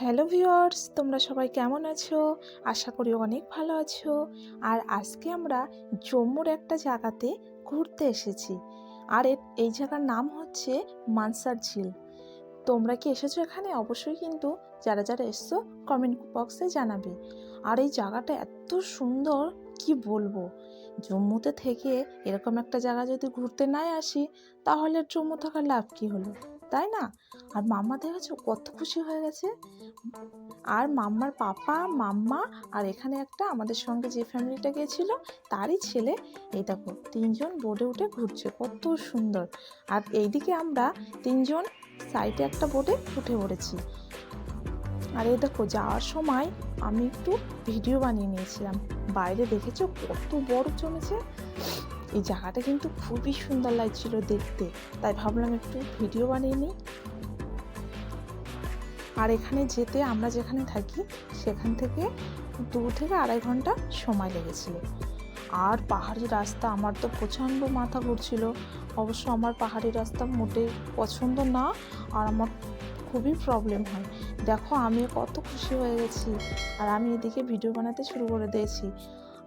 Hello viewers, তোমরা সবাই কেমন আছো? আশা করি অনেক ভালো আছো। আর আজকে আমরা জম্মুর একটা জায়গাতে ঘুরতে এসেছি। আর এই জায়গার নাম হচ্ছে মানসার ঝিল। তোমরা কি এসেছো এখানে? অবশ্যই কিন্তু যারা যারা এসছো কমেন্ট বক্সে জানাবে। আর এই জায়গাটা এত সুন্দর, কি বলবো। জম্মুতে থেকে এরকম একটা জায়গা যদি ঘুরতে না আসি, তাহলে জম্মু থাকার লাভ কি হলো, তাই না? আর মাম্মা দেখেছো কত খুশি হয়ে গেছে। আর মাম্মার পাপা, মাম্মা আর এখানে একটা আমাদের সঙ্গে যে ফ্যামিলিটা গিয়েছিল তারই ছেলে, এই দেখো তিনজন বোটে উঠে ঘুরছে, কত সুন্দর। আর এইদিকে আমরা তিনজন সাইডে একটা বোটে উঠে পড়েছি। আর এই দেখো যাওয়ার সময় আমি একটু ভিডিও বানিয়ে নিয়েছিলাম। বাইরে দেখেছো কত বরফ জমেছে। এই জায়গাটা কিন্তু খুবই সুন্দর লাগছিল দেখতে, তাই ভাবলাম একটু ভিডিও বানিয়ে নিই। আর এখানে যেতে আমরা যেখানে থাকি সেখান থেকে 2 থেকে 2.5 ঘন্টা সময় লেগেছিল। আর পাহাড়ি রাস্তা, আমার তো প্রচণ্ড মাথা ঘুরছিল। অবশ্য আমার পাহাড়ি রাস্তা মোটেই পছন্দ না, আর আমার খুবই প্রবলেম হয়। দেখো আমি কত খুশি হয়ে গেছি, আর আমি এদিকে ভিডিও বানাতে শুরু করে দিয়েছি।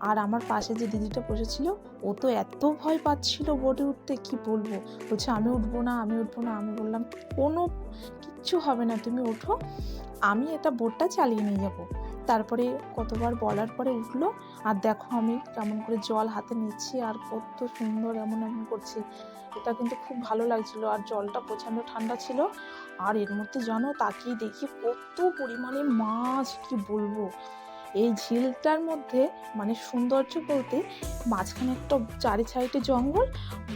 আর আমার পাশে যে দিদিটা বসেছিল ও তো এত ভয় পাচ্ছিল বোটে উঠতে, কি বলবো। বলছে আমি উঠবো না, আমি উঠবো না। আমি বললাম কোনো কিচ্ছু হবে না, তুমি ওঠো, আমি এটা বোটটা চালিয়ে নিয়ে যাব। তারপরে কতবার বলার পরে উঠলো। আর দেখো আমি কেমন করে জল হাতে নিচ্ছি আর কত সুন্দর এমন এমন করছি। এটা কিন্তু খুব ভালো লাগছিল। আর জলটা প্রচণ্ড ঠান্ডা ছিল। আর এর মধ্যে জানো তাকিয়ে দেখি কত পরিমাণে মাছ, কি বলবো। এই ঝিলটার মধ্যে মানে সৌন্দর্য বলতে, মাঝখানে একটা চারি সাইডে জঙ্গল,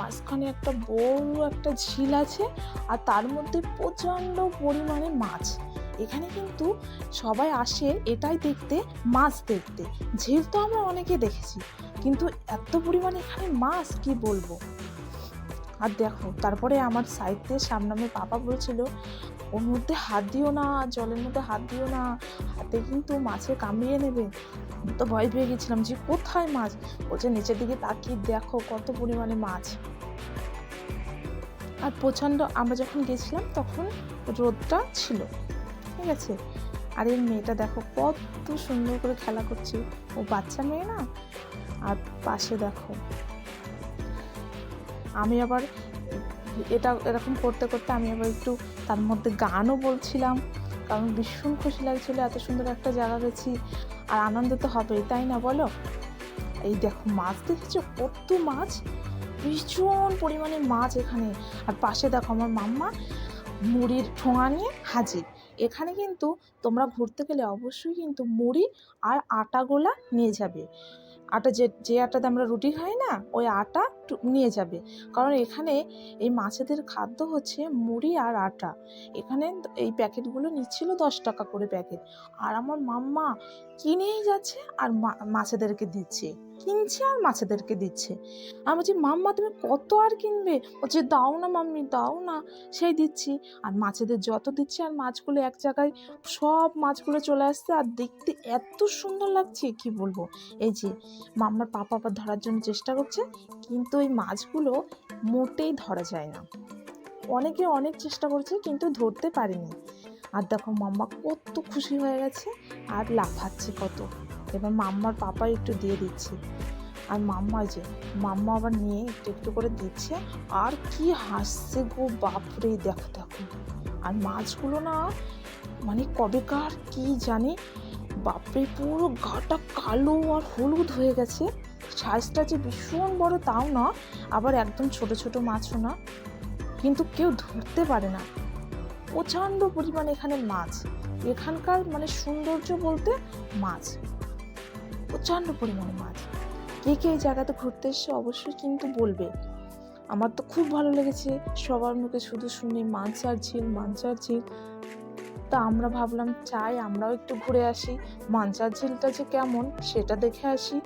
মাঝখানে একটা বড় একটা ঝিল আছে, আর তার মধ্যে প্রচণ্ড পরিমাণে মাছ। এখানে কিন্তু সবাই আসে এটাই দেখতে, মাছ দেখতে। ঝিল তো আমরা অনেকে দেখেছি, কিন্তু এত পরিমাণে এখানে মাছ, কি বলবো। আর দেখো তারপরে আমার সাইড দিয়ে সামনে আমার পাপা বলছিল ওর মধ্যে হাত দিও না, জলের মধ্যে হাত দিও না, হাতে কিন্তু মাছে কামড়িয়ে নেবে। তো ভয় পেয়ে গেছিলাম যে কোথায় মাছ। বলছে নিচের দিকে তাকিয়ে দেখো কত পরিমাণে মাছ। আর প্রচণ্ড, আমরা যখন গেছিলাম তখন রোদটা ছিল, ঠিক আছে। আর এই মেয়েটা দেখো কত সুন্দর করে খেলা করছে, ও বাচ্চা মেয়ে না। আর পাশে দেখো আমি আবার এটা এরকম করতে করতে আমি আবার একটু তার মধ্যে গানও বলছিলাম, কারণ ভীষণ খুশি লাগছিল, এত সুন্দর একটা জায়গা গেছি। আর আনন্দ তো হবেই, তাই না বলো। এই দেখো মাছ দেখেছো কত মাছ, ভীষণ পরিমাণে মাছ এখানে। আর পাশে দেখো আমার মাম্মা মুড়ির ঠোঙা নিয়ে হাজির। এখানে কিন্তু তোমরা ঘুরতে গেলে অবশ্যই কিন্তু মুড়ি আর আটাগোলা নিয়ে যাবে। আটা যে আটাতে আমরা রুটি খাই না, ওই আটা নিয়ে যাবে। কারণ এখানে এই মাছেদের খাদ্য হচ্ছে মুড়ি আর আটা। এখানে এই প্যাকেটগুলো নিচ্ছিল 10 টাকা করে প্যাকেট। আর আমার মাম্মা কিনেই যাচ্ছে আর মাছেদেরকে দিচ্ছে, কিনছে আর মাছেদেরকে দিচ্ছে। আমি বলছি মাম্মা তুমি কত আর কিনবে? বলছে দাও না মাম্মি, দাও না, সেই দিচ্ছি। আর মাছেদের যত দিচ্ছে, আর মাছগুলো এক জায়গায় সব মাছগুলো চলে আসছে, আর দেখতে এত সুন্দর লাগছে, কি বলবো। এই যে মাম্মার পাপা আবার ধরার জন্য চেষ্টা করছে, কিন্তু এই মাছগুলো মোটেই ধরা যায় না। অনেকে অনেক চেষ্টা করছে কিন্তু ধরতে পারেনি। আর দেখো মাম্মা কত খুশি হয়ে গেছে আর লাফাচ্ছে কত। এবার মাম্মার পাপা একটু দিয়ে দিচ্ছে, আর মাম্মা আবার নিয়ে একটু একটু করে দিচ্ছে। আর কি হাসছে গো, বাপরে, দেখো দেখো। আর মাছগুলো না মানে কবেকার কি জানি, বাপরে পুরো গাটা কালো আর হলুদ হয়ে গেছে। সাইজটা যে ভীষণ বড় তাও না, আবার একদম ছোট ছোট মাছও না, কিন্তু কেউ ধরতে পারে না। প্রচণ্ড পরিমাণে এখানে মাছ। এখানকার মানে সৌন্দর্য বলতে মাছ, প্রচণ্ড পরিমাণে মাছ। কে কে এই জায়গাতে ঘুরতে এসছে অবশ্যই কিন্তু বলবে। আমার তো খুব ভালো লেগেছে, সবার মুখে শুধু শুনি মানসার ঝিল, মানসার ঝিল। তা আমরা ভাবলাম চাই আমরাও একটু ঘুরে আসি, মানসার ঝিলটা যে কেমন সেটা দেখে আসি।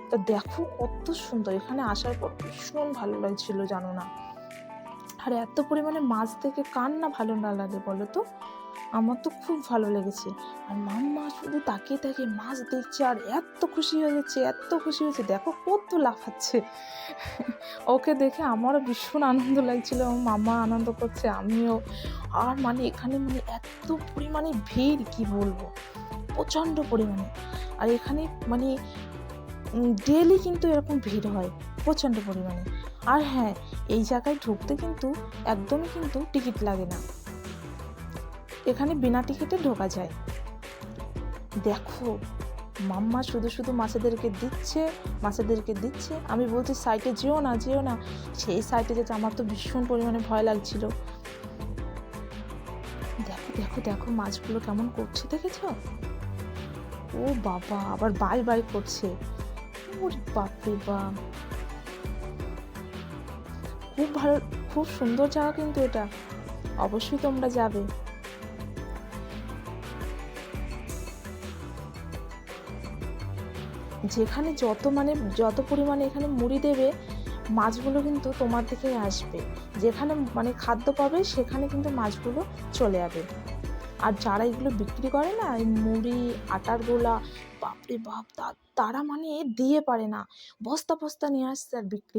তা দেখো কত সুন্দর, এখানে আসার পর ভীষণ ভালো লাগছিল জানো না। আর এত পরিমাণে মাছ দেখে কার না ভালো না লাগে বলো তো। আমার তো খুব ভালো লেগেছে। আর মাম্মা শুধু তাকিয়ে তাকিয়ে মাছ দেখছে আর এত খুশি হয়ে যাচ্ছে, এত খুশি হয়েছে, দেখো কত লাফাচ্ছে। ওকে দেখে আমারও ভীষণ আনন্দ লাগছিল, আমার মাম্মা আনন্দ করছে, আমিও। আর মানে এখানে মানে এত পরিমাণে ভিড়, কি বলবো, প্রচণ্ড পরিমাণে। আর এখানে মানে ডেলি কিন্তু এরকম ভিড় হয় প্রচণ্ড পরিমাণে। আর হ্যাঁ, এই জায়গায় ঢুকতে কিন্তু একদমই কিন্তু টিকিট লাগে না, এখানে বিনা টিকিটে ঢোকা যায়। দেখো মাম্মা শুধু শুধু মাছেদেরকে দিচ্ছে, আমি বলছি সাইডে যেও না যেও না, সেই সাইডে যেতে আমার তো ভীষণ পরিমাণে ভয় লাগছিল। দেখো দেখো দেখো মাছগুলো কেমন করছে, দেখেছো? ও বাবা, আবার বাই বাই করছে। ওরে বাপরে বাপ, খুব ভালো, খুব সুন্দর জায়গা কিন্তু এটা, অবশ্যই তোমরা যাবে। যেখানে যত পরিমাণে এখানে মুড়ি দেবে, মাছগুলো কিন্তু তোমার দিকেই আসবে। যেখানে মানে খাদ্য পাবে সেখানে কিন্তু মাছগুলো চলে যাবে। আর যারা এগুলো বিক্রি করে না, এই মুড়ি, আটার গোলা, বাপরে বাপ, তারা মানে দিয়ে পারে না, বস্তা বস্তা নিয়ে আসছে আর বিক্রি